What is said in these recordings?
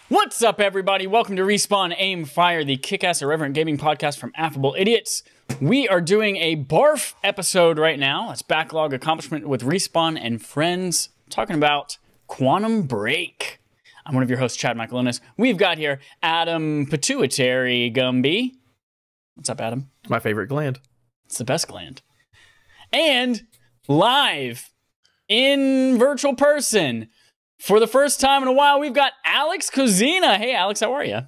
What's up, everybody? Welcome to Respawn Aim Fire, the kick-ass irreverent gaming podcast from Affable Idiots. We are doing a BARF episode right now. It's Backlog Accomplishment with Respawn and Friends, talking about Quantum Break. I'm one of your hosts, Chad Michaelonis. We've got here Adam Pituitary Gumby. What's up, Adam? My favorite gland. It's the best gland. And live in virtual person, for the first time in a while, we've got Alex Kozina. Hey, Alex, how are you?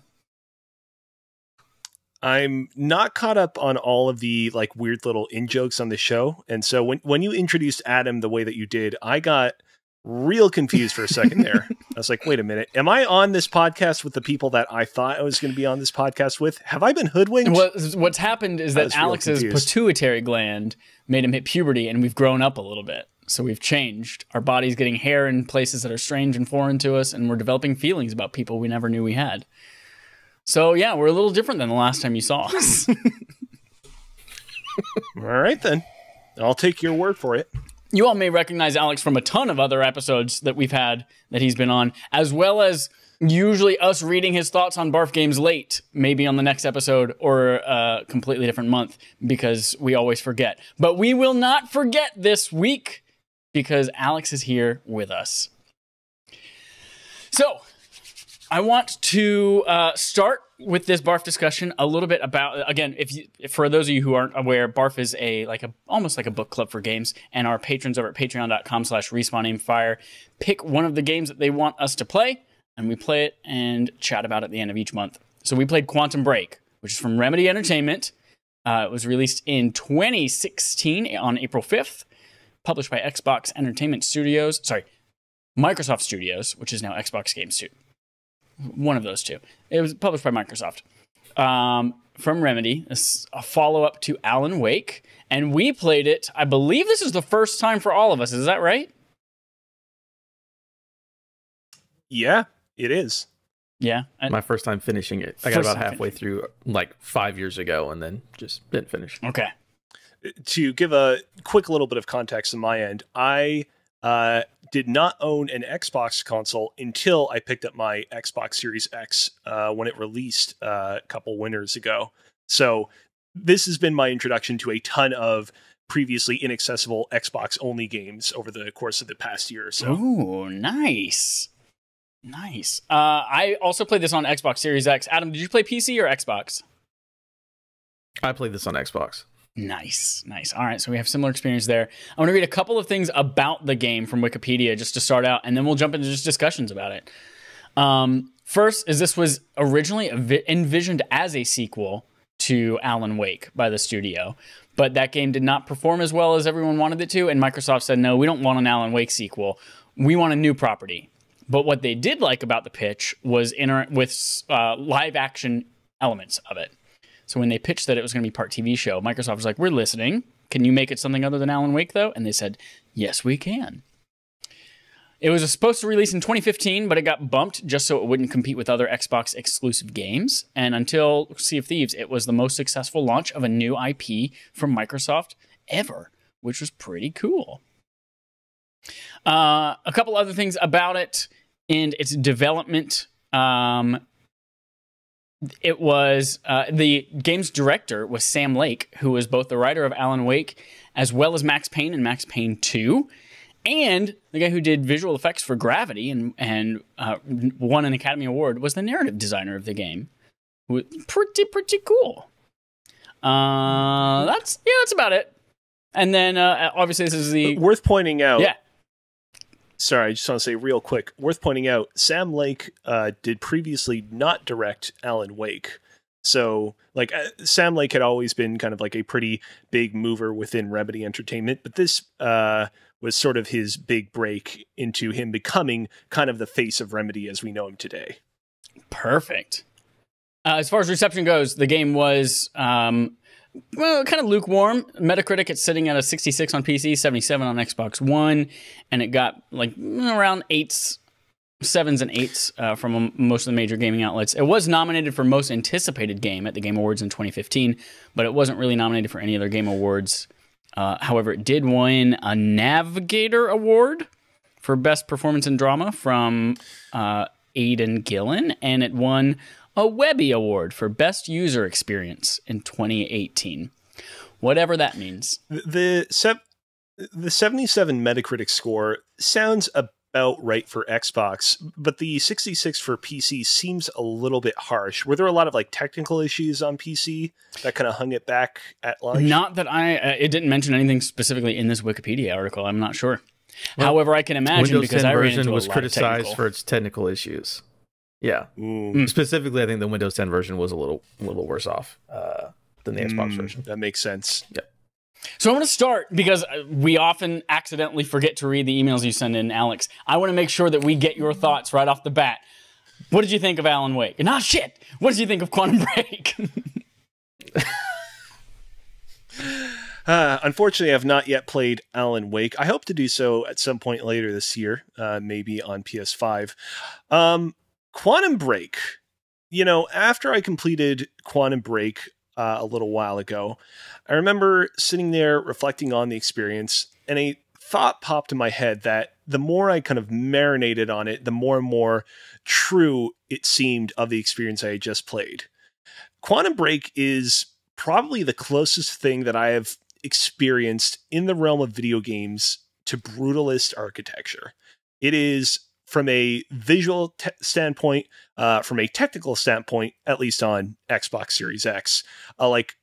I'm not caught up on all of the like weird little in-jokes on the show. And so when you introduced Adam the way that you did, I got real confused for a second there. I was like, wait a minute. Am I on this podcast with the people that I thought I was going to be on this podcast with? Have I been hoodwinked? What's happened is that Alex's pituitary gland made him hit puberty, and we've grown up a little bit. So we've changed. Our body's getting hair in places that are strange and foreign to us, and we're developing feelings about people we never knew we had. So yeah, we're a little different than the last time you saw us. All right, then. I'll take your word for it. You all may recognize Alex from a ton of other episodes that we've had that he's been on, as well as usually us reading his thoughts on BARF games late, maybe on the next episode or a completely different month, because we always forget. But we will not forget this week, because Alex is here with us. So, I want to start with this BARF discussion a little bit about, again, for those of you who aren't aware, BARF is almost like a book club for games, and our patrons over at patreon.com/respawnaimfire pick one of the games that they want us to play, and we play it and chat about it at the end of each month. So we played Quantum Break, which is from Remedy Entertainment. It was released in 2016 on April 5th. Published by Microsoft Studios, which is now Xbox Games too. One of those two. It was published by Microsoft. From Remedy, it's a follow-up to Alan Wake, and we played it. I believe this is the first time for all of us. Is that right? Yeah, it is. Yeah. My first time finishing it. I got about halfway through like 5 years ago and then just didn't finish. Okay. To give a quick little bit of context on my end, I did not own an Xbox console until I picked up my Xbox Series X when it released a couple winters ago. So this has been my introduction to a ton of previously inaccessible Xbox-only games over the course of the past year or so. Ooh, nice. Nice. I also played this on Xbox Series X. Adam, did you play PC or Xbox? I played this on Xbox. Nice, nice. All right, so we have similar experience there. I want to read a couple of things about the game from Wikipedia just to start out, and then we'll jump into just discussions about it. First, this was originally envisioned as a sequel to Alan Wake by the studio, but that game did not perform as well as everyone wanted it to, and Microsoft said, no, we don't want an Alan Wake sequel. We want a new property. But what they did like about the pitch was live-action elements of it. So when they pitched that it was going to be part TV show, Microsoft was like, we're listening. Can you make it something other than Alan Wake, though? And they said, yes, we can. It was supposed to release in 2015, but it got bumped just so it wouldn't compete with other Xbox exclusive games. And until Sea of Thieves, it was the most successful launch of a new IP from Microsoft ever, which was pretty cool. A couple other things about it and its development. It was the game's director was Sam Lake, who was both the writer of Alan Wake as well as Max Payne and Max Payne 2, and the guy who did visual effects for Gravity and won an Academy Award was the narrative designer of the game. Pretty cool. That's about it. And then obviously this is the worth pointing out. Yeah. Sorry, I just want to say real quick, worth pointing out, Sam Lake did previously not direct Alan Wake. So, like, Sam Lake had always been kind of like a pretty big mover within Remedy Entertainment, but this was sort of his big break into him becoming kind of the face of Remedy as we know him today. Perfect. As far as reception goes, the game was well, kind of lukewarm. Metacritic, it's sitting at a 66 on PC, 77 on Xbox One, and it got like around 8s 7s and 8s from most of the major gaming outlets. It was nominated for Most Anticipated Game at the Game Awards in 2015, but it wasn't really nominated for any other Game Awards. However, it did win a Navigator Award for Best Performance in Drama from Aidan Gillen, and it won a Webby Award for Best User Experience in 2018. Whatever that means. The 77 Metacritic score sounds about right for Xbox, but the 66 for PC seems a little bit harsh. Were there a lot of like technical issues on PC that kind of hung it back at launch? Not that it didn't mention anything specifically in this Wikipedia article. I'm not sure. Well, however, I can imagine Windows because 10 I ran version into was a lot criticized of for its technical issues. Yeah. Ooh. Specifically, I think the Windows 10 version was a little worse off than the Xbox version. That makes sense. Yeah. So I want to start because we often accidentally forget to read the emails you send in, Alex. I want to make sure that we get your thoughts right off the bat. What did you think of Alan Wake? Nah, shit. What did you think of Quantum Break? Unfortunately, I've not yet played Alan Wake. I hope to do so at some point later this year, maybe on PS5. Quantum Break. You know, after I completed Quantum Break a little while ago, I remember sitting there reflecting on the experience, and a thought popped in my head that the more I kind of marinated on it, the more and more true it seemed of the experience I had just played. Quantum Break is probably the closest thing that I have experienced in the realm of video games to brutalist architecture. It is, from a visual standpoint, from a technical standpoint, at least on Xbox Series X, like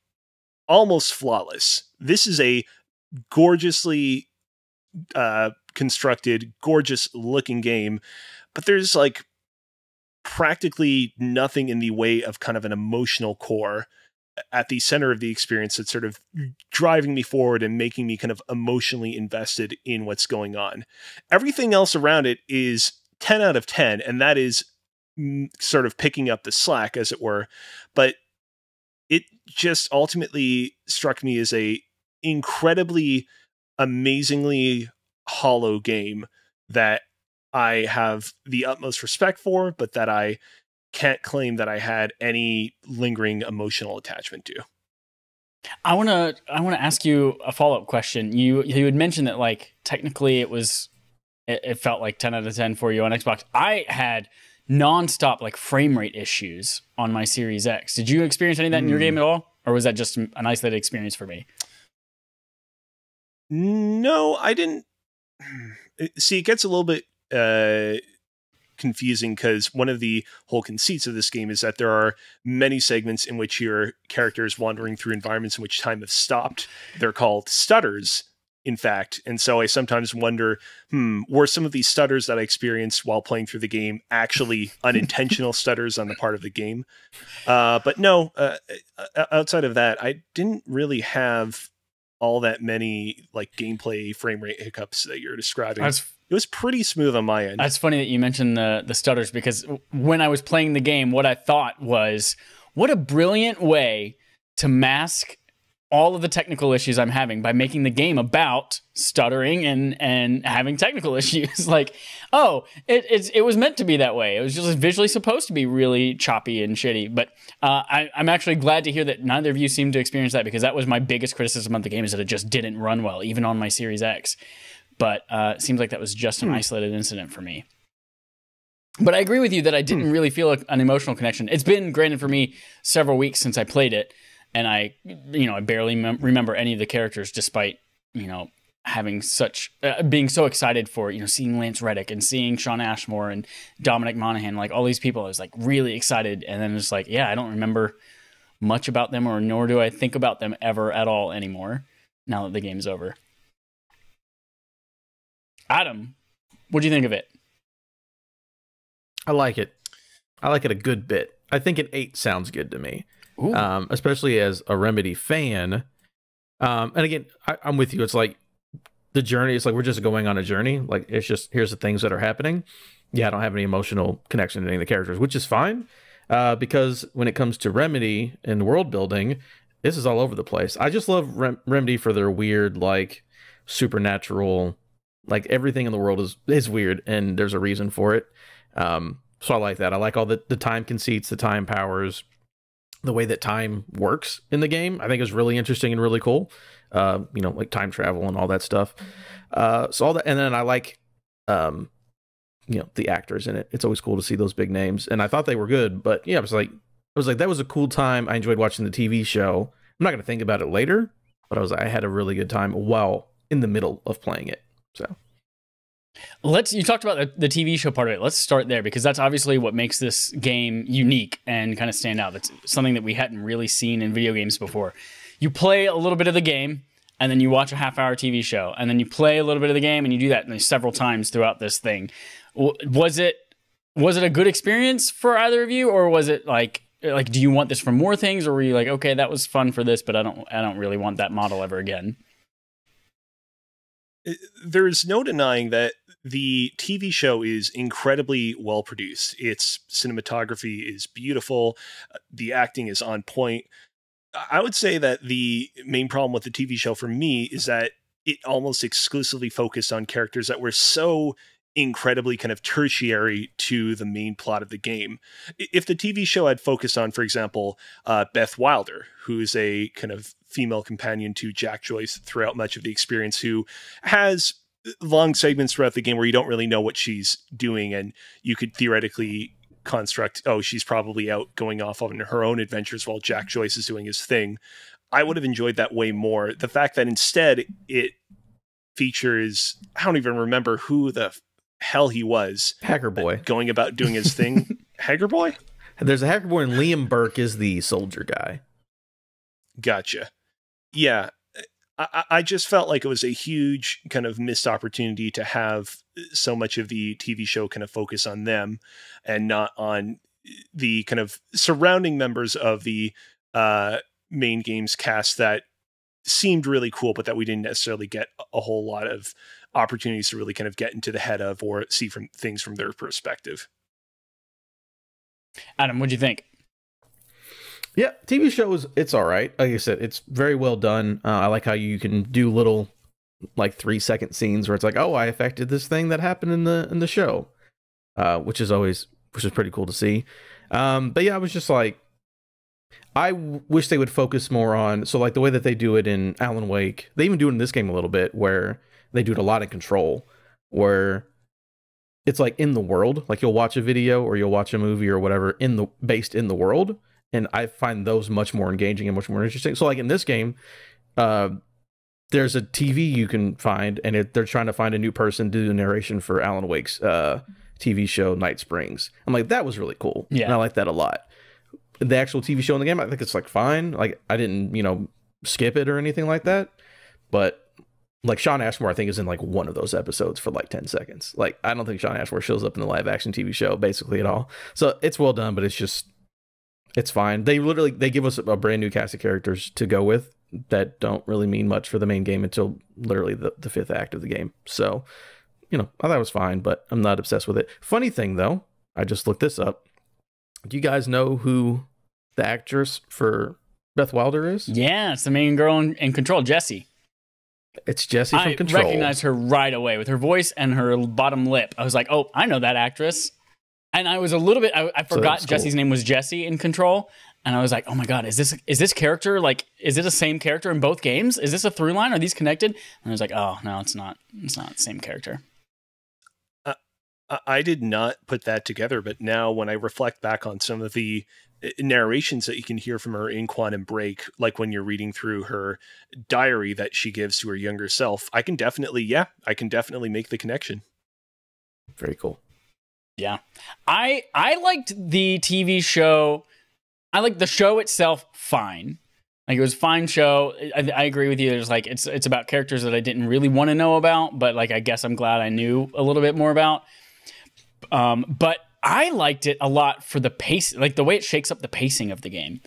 almost flawless. This is a gorgeously constructed, gorgeous looking game, but there's like practically nothing in the way of kind of an emotional core at the center of the experience that's sort of driving me forward and making me kind of emotionally invested in what's going on. Everything else around it is 10 out of 10, and that is sort of picking up the slack, as it were. But it just ultimately struck me as a incredibly, amazingly hollow game that I have the utmost respect for, but that I can't claim that I had any lingering emotional attachment to. I want to ask you a follow-up question. You had mentioned that like technically it felt like 10 out of 10 for you on Xbox. I had nonstop like frame rate issues on my Series X. Did you experience any of that in your game at all? Or was that just an isolated experience for me? No, I didn't. See, it gets a little bit confusing because one of the whole conceits of this game is that there are many segments in which your character is wandering through environments in which time has stopped. They're called stutters, in fact. And so I sometimes wonder, were some of these stutters that I experienced while playing through the game actually unintentional stutters on the part of the game? But no, outside of that, I didn't really have all that many like gameplay frame rate hiccups that you're describing. It was pretty smooth on my end. That's funny that you mentioned the stutters, because when I was playing the game, what I thought was, what a brilliant way to mask all of the technical issues I'm having by making the game about stuttering and having technical issues. Like, oh, it was meant to be that way. It was just visually supposed to be really choppy and shitty. But I'm actually glad to hear that neither of you seem to experience that, because that was my biggest criticism of the game, is that it just didn't run well, even on my Series X. But it seems like that was just an isolated incident for me. But I agree with you that I didn't really feel an emotional connection. It's been, granted, for me several weeks since I played it, and I barely remember any of the characters, despite, having such, being so excited for, seeing Lance Reddick and seeing Sean Ashmore and Dominic Monaghan, like all these people. I was like really excited. And then it's like, yeah, I don't remember much about them, or nor do I think about them ever at all anymore now that the game's over. Adam, what do you think of it? I like it. I like it a good bit. I think an 8 sounds good to me. Especially as a Remedy fan. And again, I'm with you. It's like the journey. It's like we're just going on a journey. Like, it's just, here's the things that are happening. Yeah, I don't have any emotional connection to any of the characters, which is fine. Because when it comes to Remedy and world building, this is all over the place. I just love Remedy for their weird, like, supernatural, like everything in the world is weird, and there's a reason for it. So I like that. I like all the time conceits, the time powers, the way that time works in the game. I think is really interesting and really cool. Like time travel and all that stuff. So all that, and then I like, the actors in it. It's always cool to see those big names, and I thought they were good. But yeah, I was like, that was a cool time. I enjoyed watching the TV show. I'm not going to think about it later, but I had a really good time while in the middle of playing it. So. You talked about the TV show part of it. Let's start there, because that's obviously what makes this game unique and kind of stand out. That's something that we hadn't really seen in video games before. You play a little bit of the game, and then you watch a half-hour TV show, and then you play a little bit of the game, and you do that several times throughout this thing. Was it a good experience for either of you, or was it like do you want this for more things, or were you like, okay, that was fun for this, but I don't really want that model ever again? There's no denying that the TV show is incredibly well produced. Its cinematography is beautiful. The acting is on point. I would say that the main problem with the TV show for me is that it almost exclusively focused on characters that were so incredibly kind of tertiary to the main plot of the game. If the TV show had focused on, for example, Beth Wilder, who's a kind of female companion to Jack Joyce throughout much of the experience, who has long segments throughout the game where you don't really know what she's doing, and you could theoretically construct, oh, she's probably out going off on her own adventures while Jack Joyce is doing his thing. I would have enjoyed that way more. The fact that instead it features, I don't even remember who the hell he was. Hacker Boy. Going about doing his thing. Hacker Boy? There's a Hacker Boy, and Liam Burke is the soldier guy. Gotcha. Yeah. I just felt like it was a huge kind of missed opportunity to have so much of the TV show kind of focus on them and not on the kind of surrounding members of the main games cast that seemed really cool, but that we didn't necessarily get a whole lot of opportunities to really kind of get into the head of or see from things from their perspective. Adam, what'd you think? Yeah, TV shows, it's all right. Like I said, it's very well done. I like how you can do little, like 3-second scenes where it's like, oh, I affected this thing that happened in the show, which is pretty cool to see. But yeah, I was just like, I wish they would focus more on, so like the way that they do it in Alan Wake, they even do it in this game a little bit, where they do it a lot in Control, where it's like in the world, like you'll watch a video or you'll watch a movie or whatever based in the world. And I find those much more engaging and much more interesting. So like in this game, there's a TV you can find, and they're trying to find a new person to do the narration for Alan Wake's TV show, Night Springs. I'm like, that was really cool. Yeah. And I like that a lot. The actual TV show in the game, I think it's like fine. Like I didn't, skip it or anything like that. But like Sean Ashmore, I think, is in like one of those episodes for like 10 seconds. Like I don't think Sean Ashmore shows up in the live action TV show basically at all. So it's well done, but it's fine. They give us a brand new cast of characters to go with that don't really mean much for the main game until literally the fifth act of the game. So, I thought it was fine, but I'm not obsessed with it. Funny thing though, I just looked this up. Do you guys know who the actress for Beth Wilder is? Yeah, it's the main girl in Control, Jessie. It's Jessie from Control. I recognized her right away with her voice and her bottom lip. I was like, oh, I know that actress. And I was a little bit, I forgot Jessie's name was Jessie in Control. And I was like, oh my God, is this character, like, is it the same character in both games? Is this a through line? Are these connected? And I was like, oh, no, it's not. It's not the same character. I did not put that together, but now when I reflect back on some of the narrations that you can hear from her in Quantum Break, like when you're reading through her diary that she gives to her younger self, I can definitely make the connection. Very cool. Yeah. I liked the TV show. I liked the show itself fine. Like it was a fine show. I agree with you. There's like it's about characters that I didn't really want to know about, but like I guess I'm glad I knew a little bit more about. But I liked it a lot for the pace, like the way it shakes up the pacing of the game.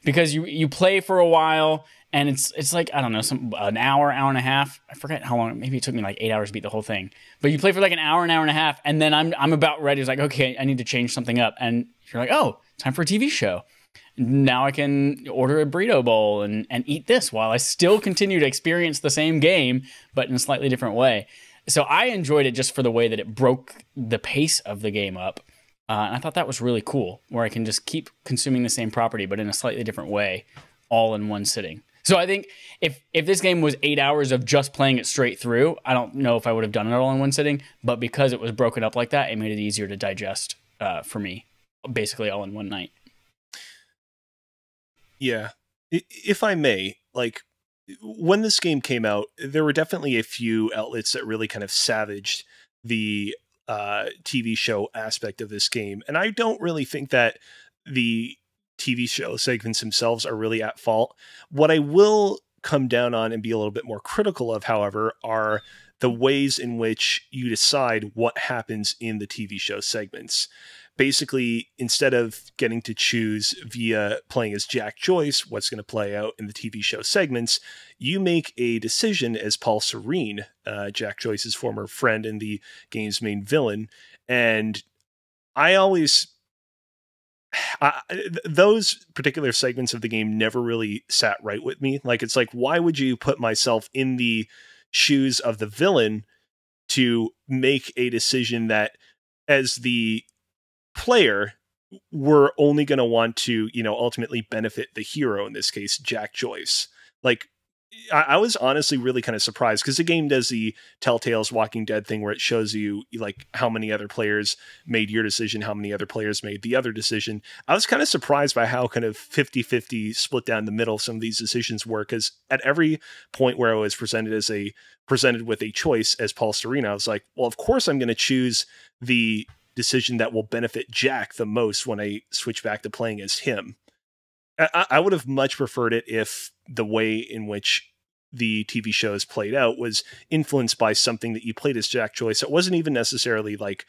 Because you play for a while and it's like, I don't know, an hour and a half. I forget how long. Maybe it took me like 8 hours to beat the whole thing. But you play for like an hour and a half, and then I'm about ready. It's like, okay, I need to change something up. And you're like, oh, time for a TV show. Now I can order a burrito bowl and eat this while I still continue to experience the same game, but in a slightly different way. So I enjoyed it just for the way that it broke the pace of the game up. And I thought that was really cool, where I can just keep consuming the same property, but in a slightly different way, all in one sitting. So I think if this game was 8 hours of just playing it straight through, I don't know if I would have done it all in one sitting, but because it was broken up like that, it made it easier to digest for me, basically all in one night. Yeah. If I may, like, when this game came out, there were definitely a few outlets that really kind of savaged the TV show aspect of this game. And I don't really think that the TV show segments themselves are really at fault. What I will come down on and be a little bit more critical of, however, are the ways in which you decide what happens in the TV show segments. Basically, instead of getting to choose via playing as Jack Joyce what's going to play out in the TV show segments, you make a decision as Paul Serene, Jack Joyce's former friend and the game's main villain. And those particular segments of the game never really sat right with me. Like, it's like, why would you put myself in the shoes of the villain to make a decision that, as the player, we're only going to want to, ultimately benefit the hero, in this case, Jack Joyce. Like, I was honestly really kind of surprised, because the game does the Telltale's Walking Dead thing where it shows you like how many other players made your decision, how many other players made the other decision. I was kind of surprised by how kind of 50-50 split down the middle some of these decisions were, because at every point where I was presented with a choice as Paul Serene, I was like, well, of course I'm going to choose the decision that will benefit Jack the most when I switch back to playing as him. I would have much preferred it if the way in which the TV shows played out was influenced by something that you played as Jack Joyce. It wasn't even necessarily like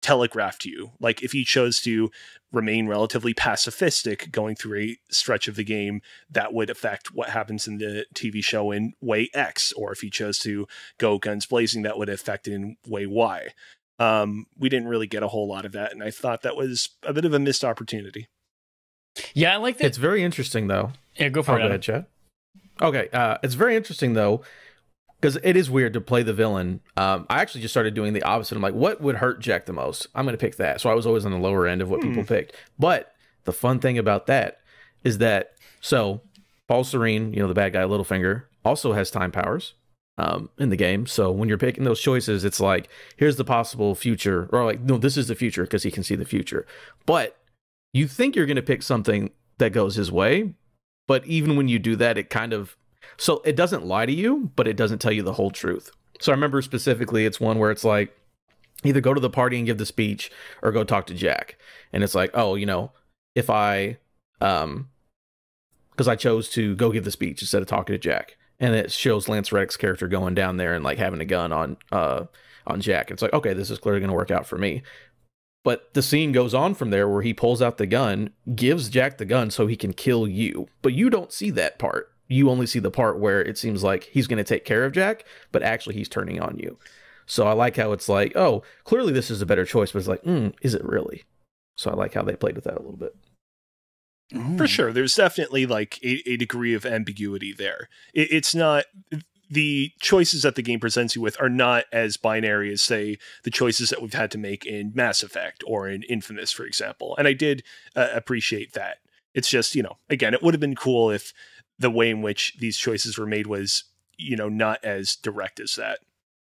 telegraphed to you. Like, if you chose to remain relatively pacifistic going through a stretch of the game, that would affect what happens in the TV show in way X. Or if you chose to go guns blazing, that would affect it in way Y. We didn't really get a whole lot of that, and I thought that was a bit of a missed opportunity. Yeah, I like that. It's very interesting, though. Yeah, go for it. Go ahead, Chad. Okay, it's very interesting, though, because it is weird to play the villain. I actually just started doing the opposite. I'm like, what would hurt Jack the most? I'm going to pick that. So I was always on the lower end of what people picked. But the fun thing about that is that, so Paul Serene, the bad guy, Littlefinger, also has time powers in the game. So when you're picking those choices, it's like, here's the possible future, or like, no, this is the future, because he can see the future. But you think you're going to pick something that goes his way, but even when you do that, it kind of, so it doesn't lie to you, but it doesn't tell you the whole truth. So I remember specifically, it's one where it's like, either go to the party and give the speech, or go talk to Jack. And it's like, oh, if I, because I chose to go give the speech instead of talking to Jack. And it shows Lance Reddick's character going down there and like having a gun on Jack. It's like, okay, this is clearly going to work out for me. But the scene goes on from there where he pulls out the gun, gives Jack the gun so he can kill you. But you don't see that part. You only see the part where it seems like he's going to take care of Jack, but actually he's turning on you. So I like how it's like, oh, clearly this is a better choice, but it's like, is it really? So I like how they played with that a little bit. For sure. There's definitely like a degree of ambiguity there. It's not... The choices that the game presents you with are not as binary as, say, the choices that we've had to make in Mass Effect or in Infamous, for example. And I did appreciate that. It's just, again, it would have been cool if the way in which these choices were made was, not as direct as that.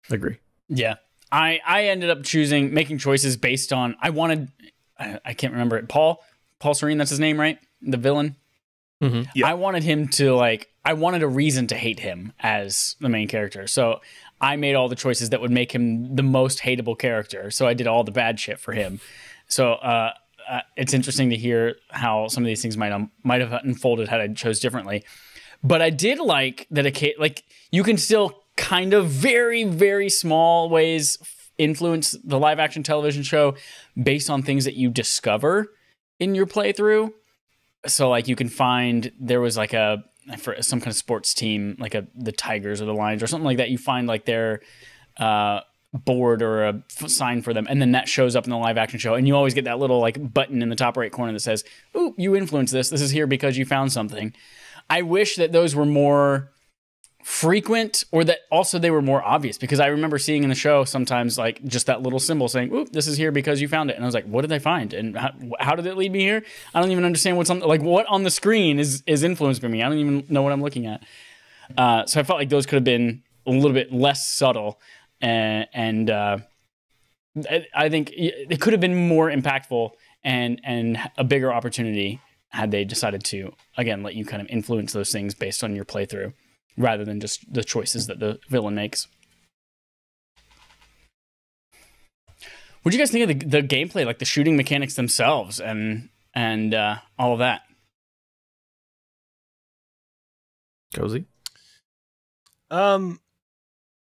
Agree. Yeah. I ended up making choices based on, I can't remember it. Paul Serene, that's his name, right? The villain. Mm-hmm. Yeah. I wanted him to I wanted a reason to hate him as the main character. So I made all the choices that would make him the most hateable character. So I did all the bad shit for him. So it's interesting to hear how some of these things might have unfolded had I chose differently. But I did like that you can still kind of very, very small ways influence the live action television show based on things that you discover in your playthrough. So like you can find, there was like for some kind of sports team, like the Tigers or the Lions or something like that. You find like their board or a sign for them, and then that shows up in the live action show. And you always get that little like button in the top right corner that says, "Ooh, you influenced this. This is here because you found something." I wish that those were more frequent, or that also they were more obvious, because I remember seeing in the show sometimes like just that little symbol saying, "Oop, this is here because you found it," and I was like, "What did I find? And how did it lead me here? I don't even understand what's on, like, what on the screen is influenced by me. I don't even know what I'm looking at." So I felt like those could have been a little bit less subtle, and I think it could have been more impactful and a bigger opportunity had they decided to, again, let you kind of influence those things based on your playthrough, rather than just the choices that the villain makes. What do you guys think of the gameplay, like the shooting mechanics themselves and all of that? Cozy?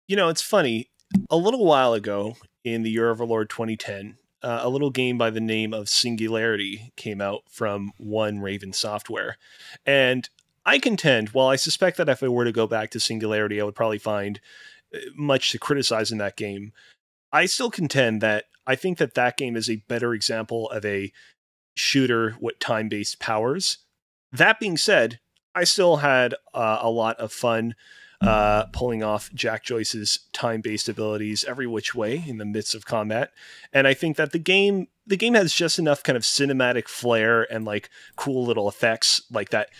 It's funny. A little while ago in the Year of our Lord 2010, a little game by the name of Singularity came out from One Raven Software. And I contend, while I suspect that if I were to go back to Singularity, I would probably find much to criticize in that game, I still contend that I think that that game is a better example of a shooter with time-based powers. That being said, I still had a lot of fun pulling off Jack Joyce's time-based abilities every which way in the midst of combat. And I think that the game has just enough kind of cinematic flair and like cool little effects, like that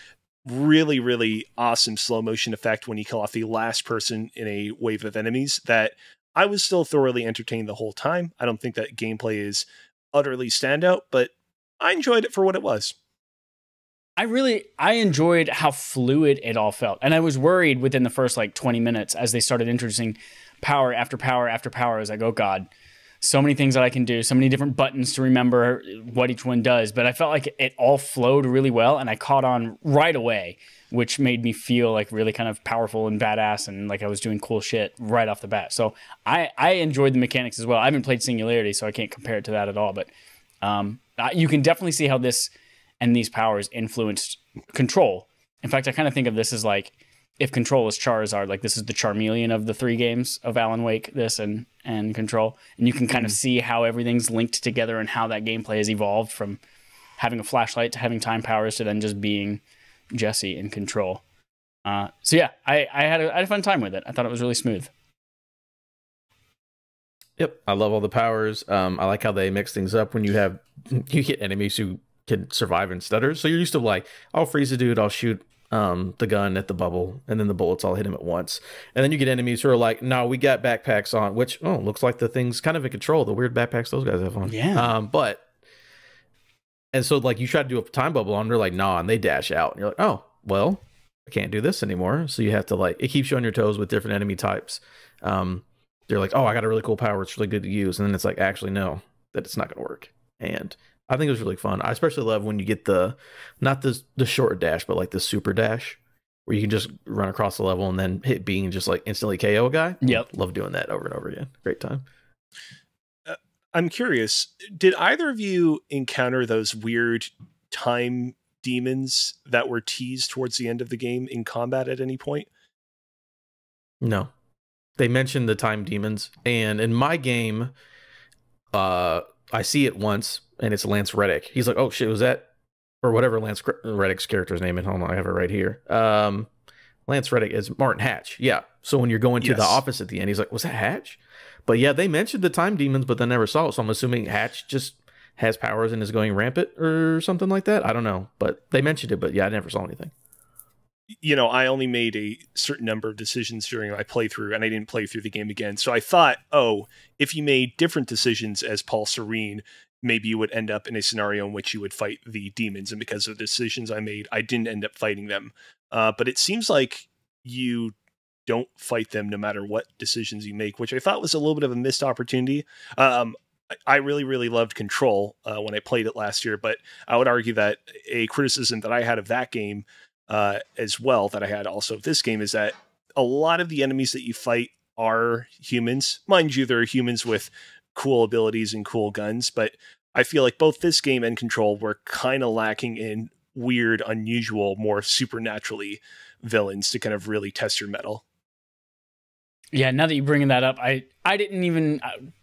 really, really awesome slow motion effect when you kill off the last person in a wave of enemies, that I was still thoroughly entertained the whole time. I don't think that gameplay is utterly standout, but I enjoyed it for what it was. I enjoyed how fluid it all felt. And I was worried within the first like 20 minutes as they started introducing power after power after power. I was like, oh God, so many things that I can do, so many different buttons to remember what each one does. But I felt like it all flowed really well, and I caught on right away, which made me feel like really kind of powerful and badass, and like I was doing cool shit right off the bat. So I enjoyed the mechanics as well. I haven't played Singularity, so I can't compare it to that at all. But you can definitely see how this and these powers influenced Control. In fact, I kind of think of this as like, if Control is Charizard, like this is the Charmeleon of the three games of Alan Wake, this and Control. And you can kind of see how everything's linked together and how that gameplay has evolved from having a flashlight to having time powers to then just being Jesse in Control. So yeah, I had a fun time with it. I thought it was really smooth. Yep, I love all the powers. I like how they mix things up when you get enemies who can survive in stutters. So you're used to like, I'll freeze a dude, I'll shoot the gun at the bubble, and then the bullets all hit him at once. And then you get enemies who are like, no, we got backpacks on, which looks like the thing's kind of in control, the weird backpacks those guys have on. Yeah. And so like you try to do a time bubble on, they're like, nah, and they dash out. And you're like, oh, well, I can't do this anymore. So you have to like, it keeps you on your toes with different enemy types. They're like, oh, I got a really cool power, it's really good to use. And then it's like, actually, no, that it's not going to work. And I think it was really fun. I especially love when you get not the short dash, but like the super dash, where you can just run across the level and then hit B and just like instantly KO a guy. Yep. Love doing that over and over again. Great time. I'm curious, did either of you encounter those weird time demons that were teased towards the end of the game in combat at any point? No. They mentioned the time demons, and in my game, I see it once, and it's Lance Reddick. He's like, oh shit, was that, or whatever Lance Reddick's character's name is. Hold on, I have it right here. Lance Reddick is Martin Hatch. Yeah. So when you're going to the office at the end, he's like, was that Hatch? But yeah, they mentioned the time demons, but they never saw it. So I'm assuming Hatch just has powers and is going rampant or something like that. I don't know, but they mentioned it, but yeah, I never saw anything. I only made a certain number of decisions during my playthrough, and I didn't play through the game again. So I thought, if you made different decisions as Paul Serene, maybe you would end up in a scenario in which you would fight the demons. And because of the decisions I made, I didn't end up fighting them. But it seems like you don't fight them no matter what decisions you make, which I thought was a little bit of a missed opportunity. I really, really loved Control when I played it last year, but I would argue that a criticism that I had of that game as well, that I had also of this game, is that a lot of the enemies that you fight are humans. Mind you, they're humans with cool abilities and cool guns, but I feel like both this game and Control were kind of lacking in weird, unusual, more supernaturally villains to kind of really test your mettle. Yeah, now that you're bringing that up, I didn't even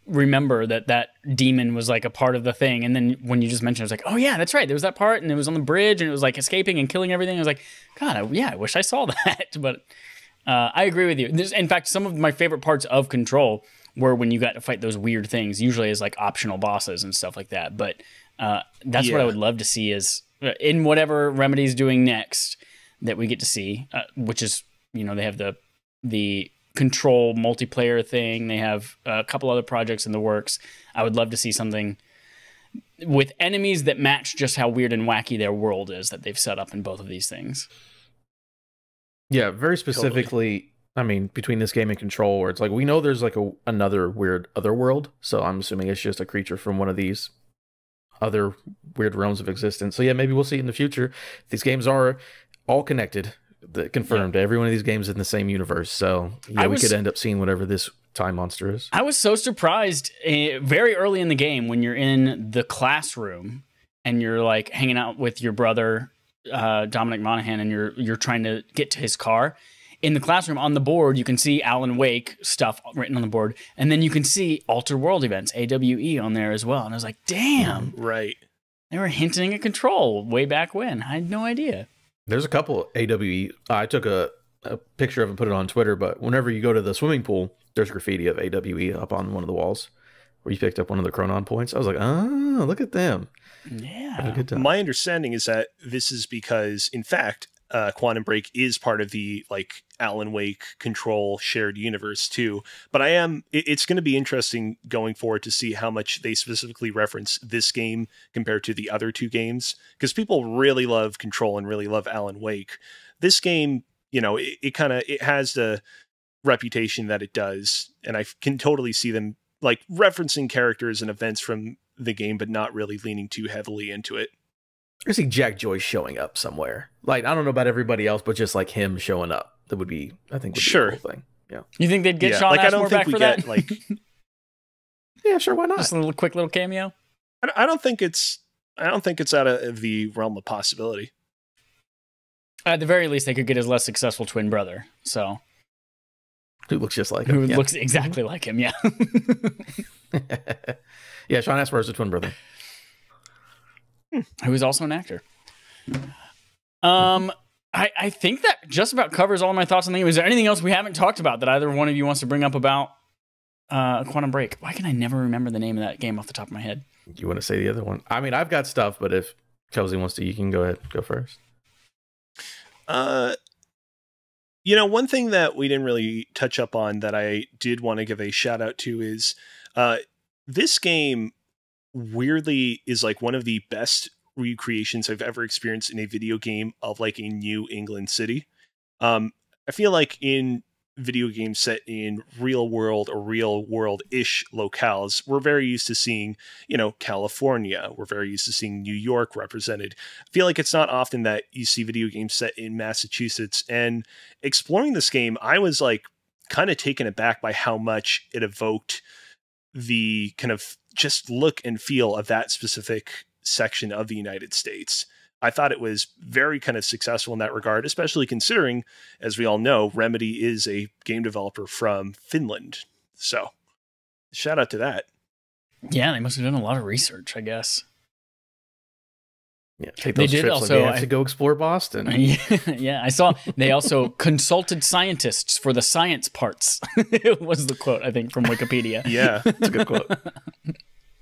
remember that demon was like a part of the thing. And then when you just mentioned it, I was like, oh yeah, that's right. There was that part, and it was on the bridge, and it was like escaping and killing everything. I was like, God, I wish I saw that. But I agree with you. In fact, some of my favorite parts of Control were when you got to fight those weird things, usually as like optional bosses and stuff like that. But that's what I would love to see is in whatever Remedy's doing next that we get to see, which is, you know, they have the Control multiplayer thing. They have a couple other projects in the works. I would love to see something with enemies that match just how weird and wacky their world is that they've set up in both of these things. Yeah, very specifically, totally. I mean, between this game and Control, where it's like, we know there's like another weird other world, so I'm assuming it's just a creature from one of these other weird realms of existence. So yeah, maybe we'll see it in the future. These games are all connected, confirmed. Yeah. Every one of these games is in the same universe, so yeah, we could end up seeing whatever this time monster is. I was so surprised very early in the game when you're in the classroom and you're like hanging out with your brother, Dominic Monaghan, and you're trying to get to his car. In the classroom on the board, you can see Alan Wake stuff written on the board, and then you can see Alter World Events, AWE, on there as well. And I was like, damn. Right. They were hinting at Control way back when. I had no idea. There's a couple AWE. I took a picture of it and put it on Twitter, but whenever you go to the swimming pool, there's graffiti of AWE up on one of the walls where you picked up one of the Chronon points. I was like, oh, look at them. Yeah. Have a good time. My understanding is that this is because, in fact, Quantum Break is part of the like Alan Wake Control shared universe too. But it's going to be interesting going forward to see how much they specifically reference this game compared to the other two games, because people really love Control and really love Alan Wake. This game, you know, it has the reputation that it does, and I can totally see them like referencing characters and events from the game, but not really leaning too heavily into it. I see Jack Joyce showing up somewhere. Like, I don't know about everybody else, but just like him showing up, that would be, I think, would be a cool thing. Yeah. You think they'd get Sean Ashmore back for that? Like, yeah, sure, why not? Just a quick little cameo. I don't think it's out of the realm of possibility. At the very least, they could get his less successful twin brother. So, who looks just like him? Who looks exactly like him? Yeah. Yeah, Sean Ashmore is a twin brother. Who is also an actor. I think that just about covers all my thoughts on the game. Is there anything else we haven't talked about that either one of you wants to bring up about Quantum Break? Why can I never remember the name of that game off the top of my head? You want to say the other one? I mean, I've got stuff, but if Kelsey wants to, you can go ahead. Go first. You know, one thing that we didn't really touch up on that I did want to give a shout out to is this game weirdly is like one of the best recreations I've ever experienced in a video game of like a New England city. I feel like in video games set in real world or real world-ish locales, we're very used to seeing, you know, California. We're very used to seeing New York represented. I feel like it's not often that you see video games set in Massachusetts. And exploring this game, I was like kind of taken aback by how much it evoked the kind of just look and feel of that specific section of the United States. I thought it was very kind of successful in that regard, especially considering, as we all know, Remedy is a game developer from Finland. So shout out to that. Yeah, they must have done a lot of research, I guess. Yeah, take those trips also, like they have to go explore Boston. Yeah, I saw they also consulted scientists for the science parts. It was the quote, I think, from Wikipedia. Yeah, it's a good quote.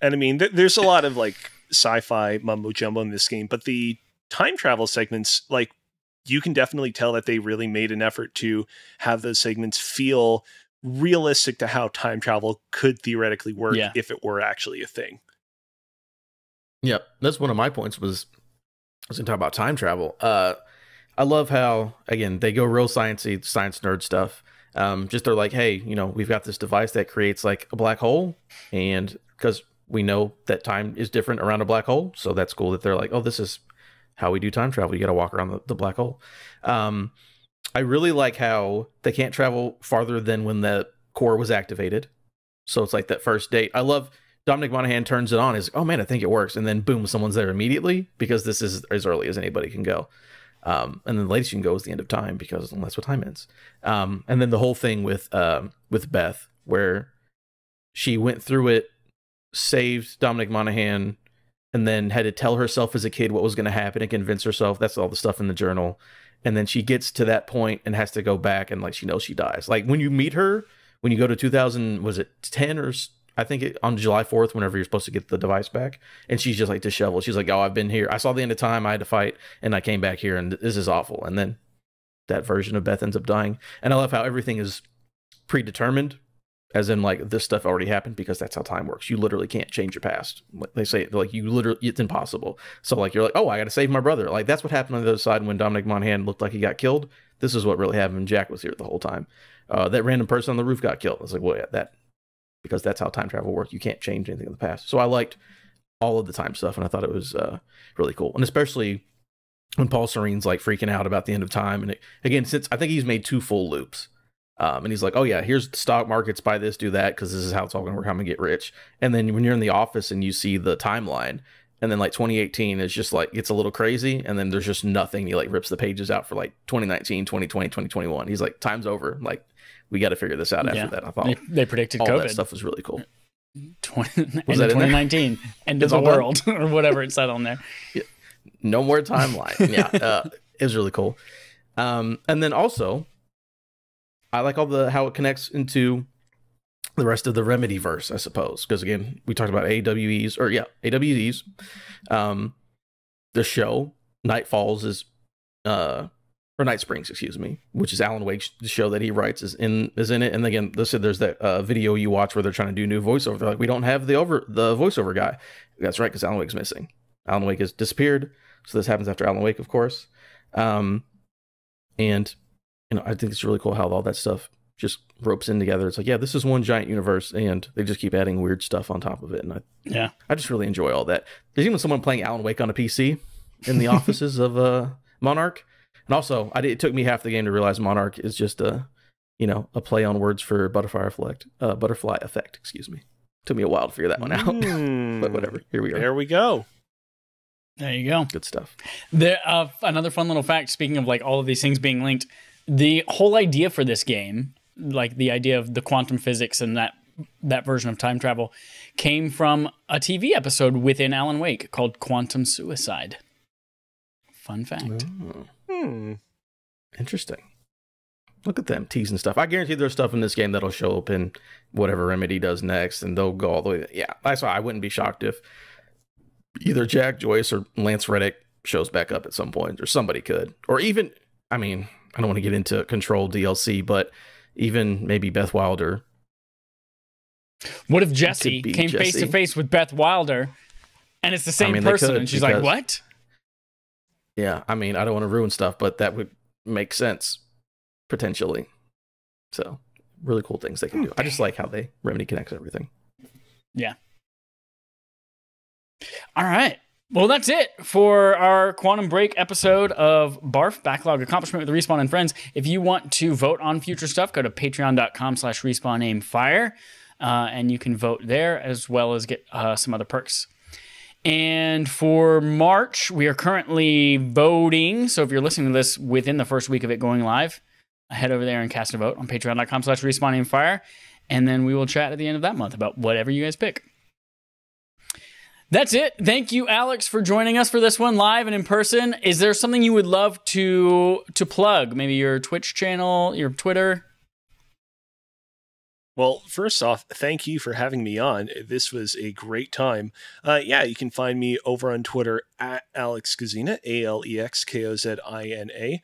And I mean, there's a lot of like sci-fi mumbo jumbo in this game, but the time travel segments, like, you can definitely tell that they really made an effort to have those segments feel realistic to how time travel could theoretically work if it were actually a thing. Yeah, that's one of my points was I was going to talk about time travel. I love how, again, they go real sciencey, science nerd stuff. Just they're like, hey, you know, we've got this device that creates like a black hole, and because we know that time is different around a black hole, so that's cool that they're like, oh, this is how we do time travel. You got to walk around the black hole. I really like how they can't travel farther than when the core was activated. So it's like that first date. I love Dominic Monaghan turns it on. Is oh man, I think it works, and then boom, someone's there immediately because this is as early as anybody can go. And then the latest you can go is the end of time because that's what time ends. And then the whole thing with Beth, where she went through it, saved Dominic Monaghan, and then had to tell herself as a kid what was going to happen and convince herself. That's all the stuff in the journal. and then she gets to that point and has to go back, and like she knows she dies. Like when you meet her, when you go to 2000, was it 10 or I think on July 4th, whenever you're supposed to get the device back, and she's just like disheveled. She's like, "Oh, I've been here. I saw the end of time. I had to fight, and I came back here, and this is awful." And then that version of Beth ends up dying. And I love how everything is predetermined, as in like this stuff already happened, because that's how time works. You literally can't change your past. They say like you literally, it's impossible. So like you're like, "Oh, I got to save my brother." Like that's what happened on the other side when Dominic Monaghan looked like he got killed. This is what really happened. Jack was here the whole time. That random person on the roof got killed. I was like, well, yeah, that, because that's how time travel works. You can't change anything in the past. So I liked all of the time stuff, and I thought it was really cool. And especially when Paul Serene's like freaking out about the end of time. And again, since I think he's made 2 full loops, and he's like, "Oh yeah, here's the stock markets, buy this, do that, because this is how it's all going to work. I'm going to get rich." And then when you're in the office and you see the timeline, and then like 2018 is just like, it's a little crazy, and then there's just nothing. He like rips the pages out for like 2019, 2020, 2021. He's like, time's over. Like, we got to figure this out after that. I thought they predicted all COVID. That stuff was really cool. End of 2019, end of the world, or whatever it said on there. Yeah. No more timeline. Yeah, it was really cool. And then also, I like how it connects into the rest of the Remedy verse, I suppose, because again, we talked about AWEs. The show Night Falls is or Night Springs, excuse me, which is Alan Wake's show that he writes, is in it. And again, they said there's that video you watch where they're trying to do new voiceover. They're like, "We don't have the voiceover guy." That's right, because Alan Wake's missing. Alan Wake has disappeared, so this happens after Alan Wake, of course. And I think it's really cool how all that stuff just ropes in together. It's like, yeah, this is one giant universe, and they just keep adding weird stuff on top of it. And I just really enjoy all that. There's even someone playing Alan Wake on a PC in the offices of Monarch. And also, it took me half the game to realize Monarch is just a play on words for butterfly effect. Excuse me. Took me a while to figure that one out, but whatever. Here we are. There we go. There you go. Good stuff. Another fun little fact. Speaking of like all of these things being linked, the whole idea for this game, like the idea of the quantum physics and that version of time travel, came from a TV episode within Alan Wake called Quantum Suicide. Fun fact. Interesting. Look at them teasing stuff. I guarantee there's stuff in this game that'll show up in whatever Remedy does next, and they'll go all the way. Yeah, that's why I wouldn't be shocked if either Jack Joyce or Lance Reddick shows back up at some point, or somebody could. Or even, I mean, I don't want to get into Control DLC, but even maybe Beth Wilder. What if Jesse came face to face with Beth Wilder, and it's the same person, and she's like, "What?" Yeah, I mean, I don't want to ruin stuff, but that would make sense, potentially. So, really cool things they can do. I just like how Remedy connects everything. Yeah. All right. Well, that's it for our Quantum Break episode of BARF, Backlog Accomplishment with Respawn and Friends. If you want to vote on future stuff, go to patreon.com/respawn-aim-fire, and you can vote there, as well as get some other perks. And for March, we are currently voting. So if you're listening to this within the first week of it going live, head over there and cast a vote on patreon.com/respawn-aim-fire. And then we will chat at the end of that month about whatever you guys pick. That's it. Thank you, Alex, for joining us for this one, live and in person. Is there something you would love to plug? Maybe your Twitch channel, your Twitter? Well, first off, thank you for having me on. This was a great time. You can find me over on Twitter at Alex Kozina, AlexKozina.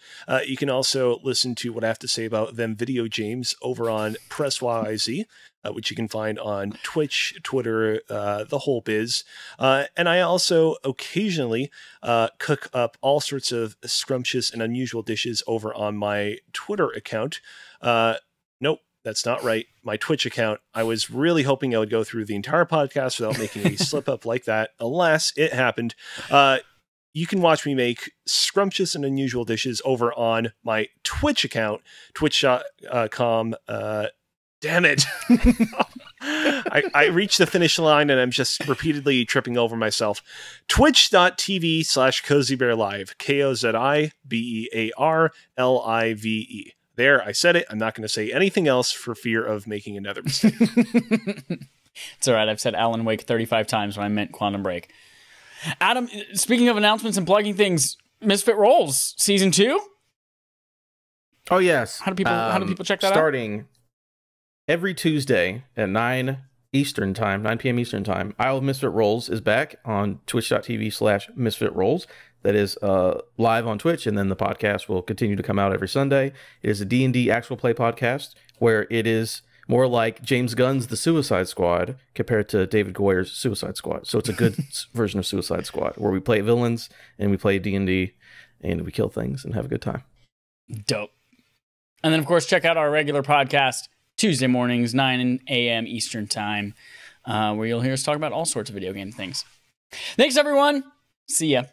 You can also listen to what I have to say about them video games over on PressYZ, which you can find on Twitch, Twitter, the whole biz. And I also occasionally cook up all sorts of scrumptious and unusual dishes over on my Twitter account. Nope. That's not right. My Twitch account. I was really hoping I would go through the entire podcast without making a slip up like that. Alas, it happened. You can watch me make scrumptious and unusual dishes over on my Twitch account, twitch.com. Damn it. I reached the finish line and I'm just repeatedly tripping over myself. Twitch.tv/CozyBearLive. KozyBearlive. There, I said it. I'm not going to say anything else for fear of making another mistake. It's all right. I've said Alan Wake 35 times when I meant Quantum Break. Adam, speaking of announcements and plugging things, Misfit Rolls Season 2? Oh yes. How do people check that out? Starting every Tuesday at 9 Eastern time, 9 p.m. Eastern time, Isle of Misfit Rolls is back on twitch.tv/Misfit Rolls. That is live on Twitch, and then the podcast will continue to come out every Sunday. It is a D&D actual play podcast where it is more like James Gunn's The Suicide Squad compared to David Goyer's Suicide Squad. So it's a good version of Suicide Squad where we play villains and we play D&D and we kill things and have a good time. Dope. And then, of course, check out our regular podcast, Tuesday mornings, 9 a.m. Eastern time, where you'll hear us talk about all sorts of video game things. Thanks, everyone. See ya.